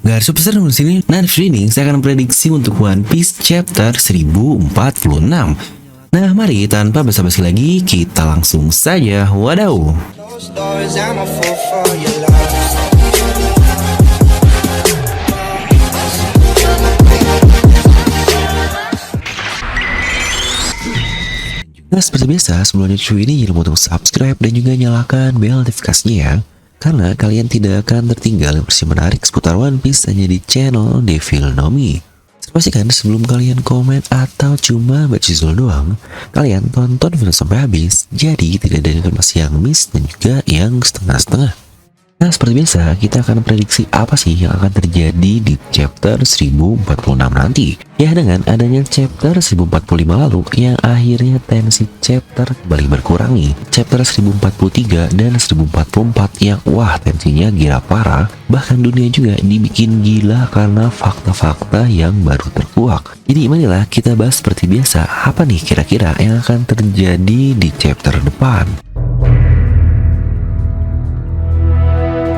Garis besar di sini. Nah, di sini saya akan prediksi untuk One Piece chapter 1046. Nah, mari tanpa basa-basi lagi kita langsung saja. Wadaw. Nah, seperti biasa, sebelumnya cuy ini jangan lupa untuk subscribe dan juga nyalakan bel notifikasinya ya. Karena kalian tidak akan tertinggal informasi menarik seputar One Piece hanya di channel Devil Nomi. Pastikan sebelum kalian komen atau cuma baca judul doang, kalian tonton video sampai habis, jadi tidak ada informasi yang miss dan juga yang setengah-setengah. Nah, seperti biasa, kita akan prediksi apa sih yang akan terjadi di chapter 1046 nanti. Ya, dengan adanya chapter 1045 lalu, yang akhirnya tensi chapter kembali berkurang nih. Chapter 1043 dan 1044 yang wah tensinya gila parah. Bahkan dunia juga dibikin gila karena fakta-fakta yang baru terkuak. Jadi marilah kita bahas seperti biasa, apa nih kira-kira yang akan terjadi di chapter depan.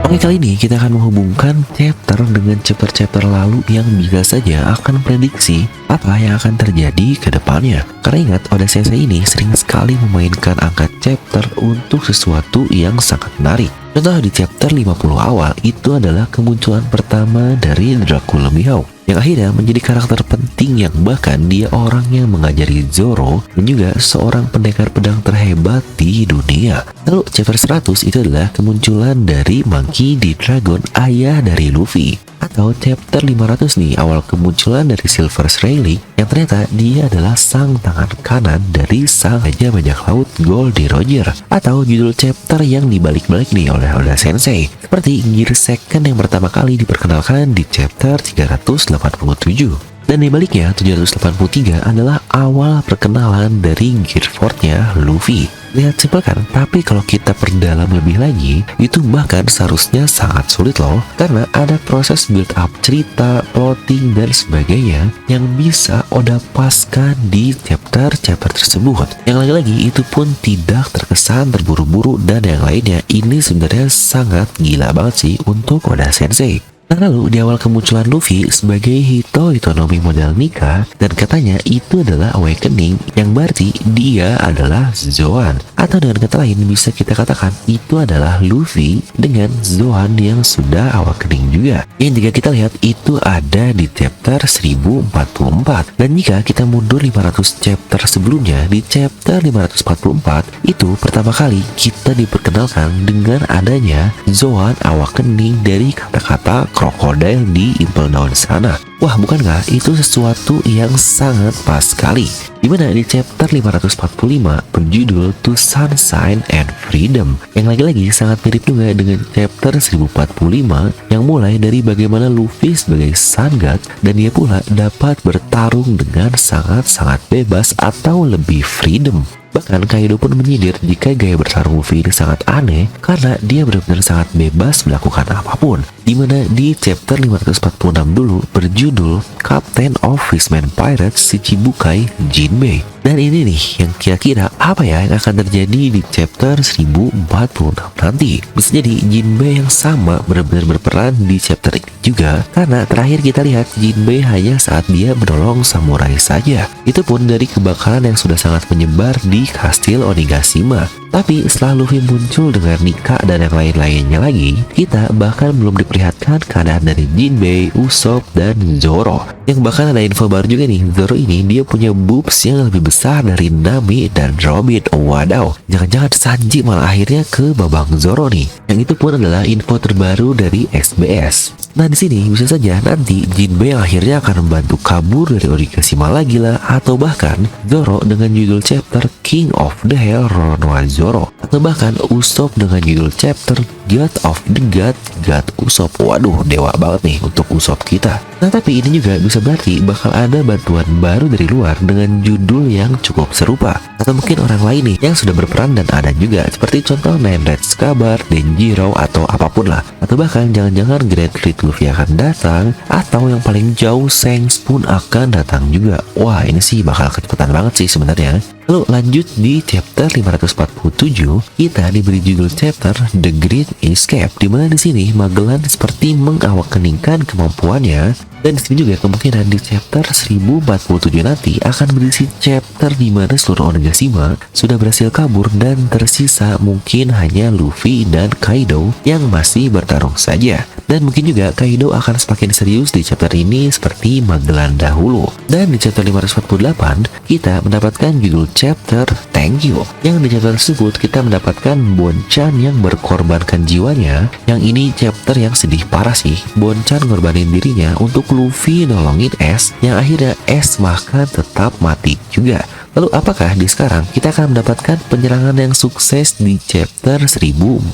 Oke, kali ini kita akan menghubungkan chapter dengan chapter-chapter lalu yang bisa saja akan prediksi apa yang akan terjadi ke depannya. Karena ingat, Oda Sensei ini sering sekali memainkan angka chapter untuk sesuatu yang sangat menarik. Contoh di chapter 50 awal itu adalah kemunculan pertama dari Dracula Mihawk yang akhirnya menjadi karakter penting yang bahkan dia orang yang mengajari Zoro dan juga seorang pendekar pedang terhebat di dunia. Lalu chapter 100 itu adalah kemunculan dari Monkey D. Dragon, ayah dari Luffy. Atau chapter 500 nih, awal kemunculan dari Silver Rayleigh yang ternyata dia adalah sang tangan kanan dari sang raja bajak laut Goldie Roger. Atau judul chapter yang dibalik-balik nih oleh Oda Sensei, seperti Gear Second yang pertama kali diperkenalkan di chapter 387. Dan di baliknya 783 adalah awal perkenalan dari Gear 4-nya Luffy. Lihat simpel kan? Tapi kalau kita perdalam lebih lagi, itu bahkan seharusnya sangat sulit loh. Karena ada proses build up cerita, plotting, dan sebagainya yang bisa Oda paskan di chapter-chapter tersebut. Yang lagi-lagi itu pun tidak terkesan terburu-buru dan yang lainnya. Ini sebenarnya sangat gila banget sih untuk Oda Sensei. Nah, lalu di awal kemunculan Luffy sebagai Hitonomi model Nika, dan katanya itu adalah awakening yang berarti dia adalah Zoan. Atau dengan kata lain bisa kita katakan itu adalah Luffy dengan Zoan yang sudah awakening juga. Yang jika kita lihat itu ada di chapter 1044. Dan jika kita mundur 500 chapter sebelumnya, di chapter 544 itu pertama kali kita diperkenalkan dengan adanya Zoan awakening dari kata-kata krokodil di Impel Down sana. Wah, bukankah itu sesuatu yang sangat pas sekali? Dimana di chapter 545 berjudul To Sunshine and Freedom, yang lagi-lagi sangat mirip juga dengan chapter 1045 yang mulai dari bagaimana Luffy sebagai Sun God dan dia pula dapat bertarung dengan sangat-sangat bebas atau lebih freedom. Bahkan Kaido pun menyindir jika gaya bertarung Luffy ini sangat aneh karena dia benar-benar sangat bebas melakukan apapun. Dimana di chapter 546 dulu berjudul Captain of Fishman Pirates Shichibukai Jinbei. Dan ini nih yang kira-kira apa ya yang akan terjadi di chapter 1046 nanti. Bisa jadi Jinbei yang sama benar-benar berperan di chapter ini juga, karena terakhir kita lihat Jinbei hanya saat dia menolong samurai saja. Itu pun dari kebakaran yang sudah sangat menyebar di kastil Onigashima. Tapi setelah Luffy muncul dengan Nika dan yang lain-lainnya lagi, kita bahkan belum diperlihatkan keadaan dari Jinbei, Usopp, dan Zoro. Yang bahkan ada info baru juga nih, Zoro ini dia punya boobs yang lebih besar dari Nami dan Robin. Wadaw, jangan-jangan Sanji malah akhirnya ke babang Zoro nih. Yang itu pun adalah info terbaru dari SBS. Nah, di sini bisa saja nanti Jinbei yang akhirnya akan membantu kabur dari Onigashima lagi lah, atau bahkan Zoro dengan judul chapter King of the Hell Roronoa Zoro, atau bahkan Usopp dengan judul chapter God of the God Usopp. Waduh, dewa banget nih untuk Usopp kita. Nah, tapi ini juga bisa berarti bakal ada bantuan baru dari luar dengan judul yang cukup serupa, atau mungkin orang lain nih yang sudah berperan dan ada juga, seperti contoh Nine Red Scabbard, Denjiro, atau apapun lah. Atau bahkan jangan-jangan Great Fleet Luffy akan datang, atau yang paling jauh Shanks pun akan datang juga. Wah, ini sih bakal kecepatan banget sih sebenarnya. Lalu lanjut di chapter 547, kita diberi judul chapter The Great Escape, di mana di sini Magellan seperti mengawakeningkan kemampuannya. Dan di sini juga kemungkinan di chapter 1047 nanti akan berisi chapter di mana seluruh Onigashima sudah berhasil kabur dan tersisa mungkin hanya Luffy dan Kaido yang masih bertarung saja. Dan mungkin juga Kaido akan semakin serius di chapter ini seperti Magellan dahulu. Dan di chapter 548 kita mendapatkan judul chapter Thank You, yang di chapter tersebut kita mendapatkan Bonchan yang berkorbankan jiwanya. Yang ini chapter yang sedih parah sih. Bonchan ngorbanin dirinya untuk Luffy nolongin Ace, yang akhirnya Ace bahkan tetap mati juga. Lalu apakah di sekarang kita akan mendapatkan penyerangan yang sukses di chapter 1048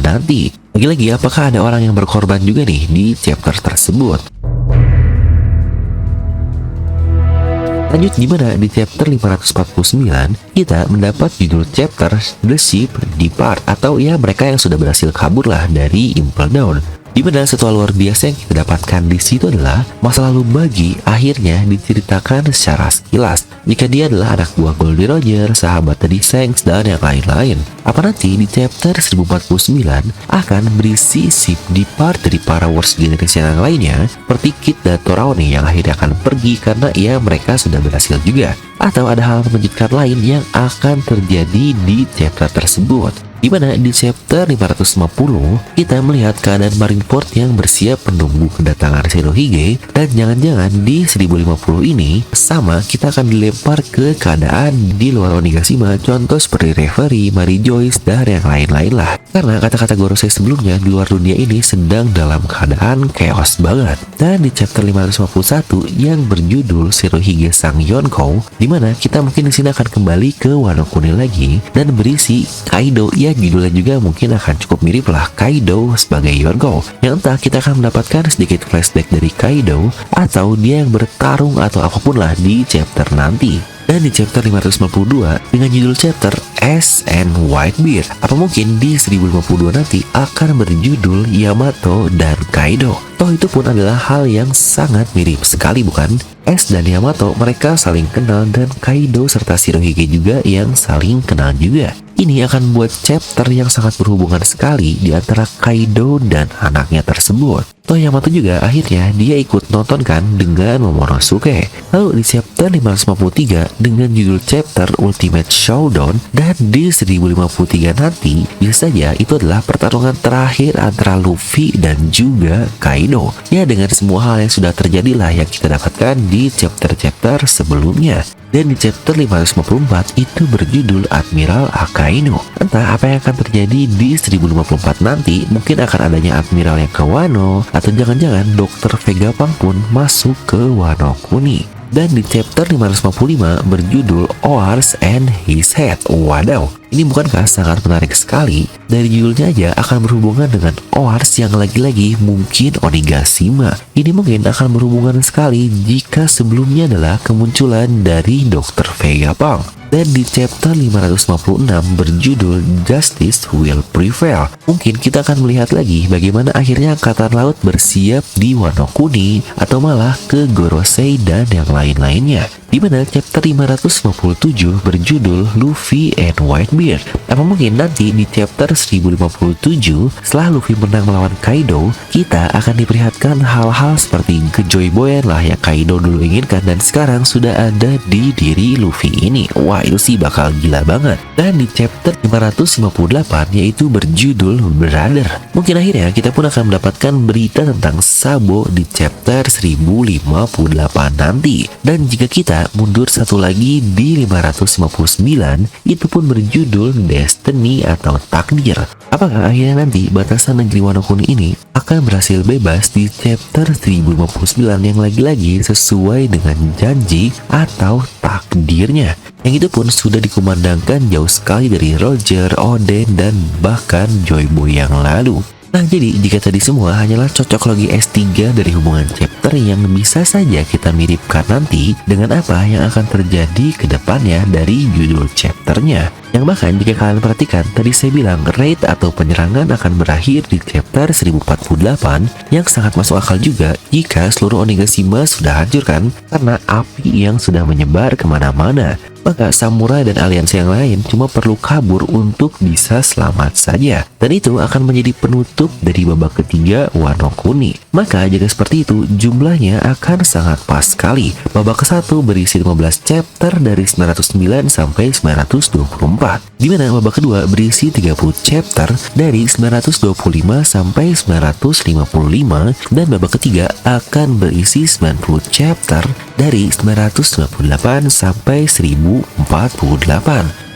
nanti? Lagi-lagi apakah ada orang yang berkorban juga nih di chapter tersebut? Lanjut gimana di chapter 549 kita mendapat judul chapter The Ship Depart, atau ya mereka yang sudah berhasil kabur lah dari Impel Down. Di mana sesuatu luar biasa yang kita dapatkan di situ adalah masa lalu Buggy akhirnya diceritakan secara sekilas. Jika dia adalah anak buah Goldie Roger, sahabat dari Shanks, dan yang lain-lain. Apa nanti di chapter 1049 akan berisi ship depart dari para Worst Generation yang lainnya, seperti Kid dan Toraone yang akhirnya akan pergi karena ya mereka sudah berhasil juga. Atau ada hal mengejutkan lain yang akan terjadi di chapter tersebut. Di mana di chapter 550 kita melihat keadaan Marineford yang bersiap menunggu kedatangan Shirohige, dan jangan-jangan di 1050 ini sama kita akan dilempar ke keadaan di luar Onigashima, contoh seperti Reverie, Mary Joyce, dan yang lain-lain lah. Karena kata-kata Gorosei sebelumnya di luar dunia ini sedang dalam keadaan chaos banget. Dan di chapter 551 yang berjudul Shirohige Sang Yonkou, di mana kita mungkin di sini akan kembali ke Wano Kuni lagi dan berisi Kaido, ya judulnya juga mungkin akan cukup mirip lah, Kaido sebagai Yonkou, yang entah kita akan mendapatkan sedikit flashback dari Kaido atau dia yang bertarung atau apapun lah di chapter nanti. Dan di chapter 552 dengan judul chapter S and Whitebeard, apa mungkin di 1052 nanti akan berjudul Yamato dan Kaido. Toh itu pun adalah hal yang sangat mirip sekali, bukan? Ace dan Yamato mereka saling kenal, dan Kaido serta Shirohige juga yang saling kenal juga. Ini akan buat chapter yang sangat berhubungan sekali di antara Kaido dan anaknya tersebut. Toh Yamato juga akhirnya dia ikut nonton kan dengan Momonosuke. Lalu di chapter 553 dengan judul chapter Ultimate Showdown, dan di 1053 nanti bisa saja itu adalah pertarungan terakhir antara Luffy dan juga Kaido. Ya dengan semua hal yang sudah terjadi lah yang kita dapatkan di chapter-chapter sebelumnya. Dan di chapter 554 itu berjudul Admiral Akainu. Entah apa yang akan terjadi di 1054 nanti, mungkin akan adanya Admiral yang ke Wano, atau jangan-jangan Dr. Vegapunk pun masuk ke Wano Kuni. Dan di chapter 555 berjudul Oars and His Head. Wadaw, ini bukankah sangat menarik sekali? Dari judulnya aja akan berhubungan dengan Oars yang lagi-lagi mungkin Onigashima. Ini mungkin akan berhubungan sekali jika sebelumnya adalah kemunculan dari Dr. Vegapunk. Dan di chapter 556 berjudul Justice Will Prevail, mungkin kita akan melihat lagi bagaimana akhirnya Angkatan Laut bersiap di Wano Kuni atau malah ke Gorosei dan yang lain-lainnya. Di mana chapter 557 berjudul Luffy and Whitebeard. Apa mungkin nanti di chapter 1057 setelah Luffy menang melawan Kaido, kita akan diperlihatkan hal-hal seperti kejoyboyan lah yang Kaido dulu inginkan dan sekarang sudah ada di diri Luffy ini. Wah, itu sih bakal gila banget. Dan di chapter 558 yaitu berjudul Brother, mungkin akhirnya kita pun akan mendapatkan berita tentang Sabo di chapter 1058 nanti. Dan jika kita mundur satu lagi di 559, itu pun berjudul Destiny atau Takdir. Apakah akhirnya nanti batasan negeri Wano Kuni ini akan berhasil bebas di chapter 1059 yang lagi-lagi sesuai dengan janji atau takdirnya? Yang itu pun sudah dikumandangkan jauh sekali dari Roger, Oden, dan bahkan Joy Boy yang lalu. Nah, jadi jika tadi semua hanyalah cocok logi S3 dari hubungan chapter yang bisa saja kita miripkan nanti dengan apa yang akan terjadi ke depannya dari judul chapternya. Yang bahkan jika kalian perhatikan, tadi saya bilang raid atau penyerangan akan berakhir di chapter 1048 yang sangat masuk akal juga jika seluruh Onigashima sudah hancur kan, karena api yang sudah menyebar kemana-mana. maka samurai dan aliansi yang lain cuma perlu kabur untuk bisa selamat saja. Dan itu akan menjadi penutup dari babak ketiga Wano Kuni. Maka jika seperti itu, jumlahnya akan sangat pas sekali. Babak ke-1 berisi 15 chapter dari 909 sampai 924. Dimana babak kedua berisi 30 chapter dari 925 sampai 955. Dan babak ketiga akan berisi 90 chapter dari 998 sampai 1048.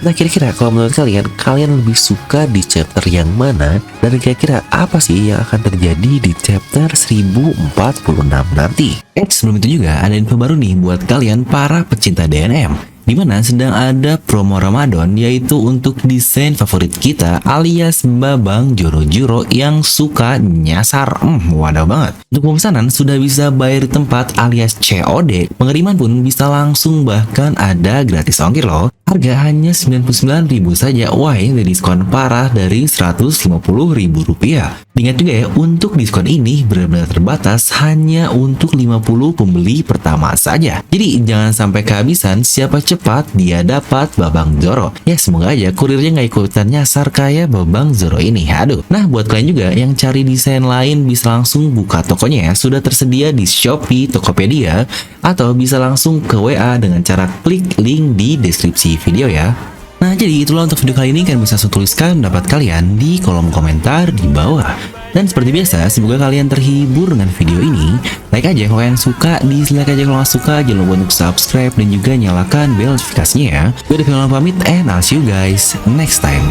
Nah, kira-kira kalau menurut kalian lebih suka di chapter yang mana? Dan kira-kira apa sih yang akan terjadi di chapter 1046 nanti? Sebelum itu juga ada info baru nih buat kalian para pecinta DNM. Dimana sedang ada promo Ramadan, yaitu untuk desain favorit kita alias Babang Joro-Joro yang suka nyasar. Wadah banget. Untuk pemesanan sudah bisa bayar di tempat alias COD. Pengiriman pun bisa langsung, bahkan ada gratis ongkir loh. Harga hanya 99.000 saja. Wah, ini diskon parah dari Rp150.000. Ingat juga ya, untuk diskon ini benar-benar terbatas, hanya untuk 50 pembeli pertama saja. Jadi jangan sampai kehabisan, siapa cepat dia dapat Babang Zoro. Ya semoga aja kurirnya nggak ikutan nyasar kayak Babang Zoro ini. Aduh. Nah, buat kalian juga yang cari desain lain bisa langsung buka tokonya ya. Sudah tersedia di Shopee, Tokopedia, atau bisa langsung ke WA dengan cara klik link di deskripsi video ya. Nah, jadi itulah untuk video kali ini. Kalian bisa tuliskan pendapat kalian di kolom komentar di bawah. Dan seperti biasa, semoga kalian terhibur dengan video ini. Like aja kalau kalian suka, dislike aja kalau nggak suka. Jangan lupa untuk subscribe dan juga nyalakan bel notifikasinya ya. Gue Devin pamit, and I'll see you guys next time.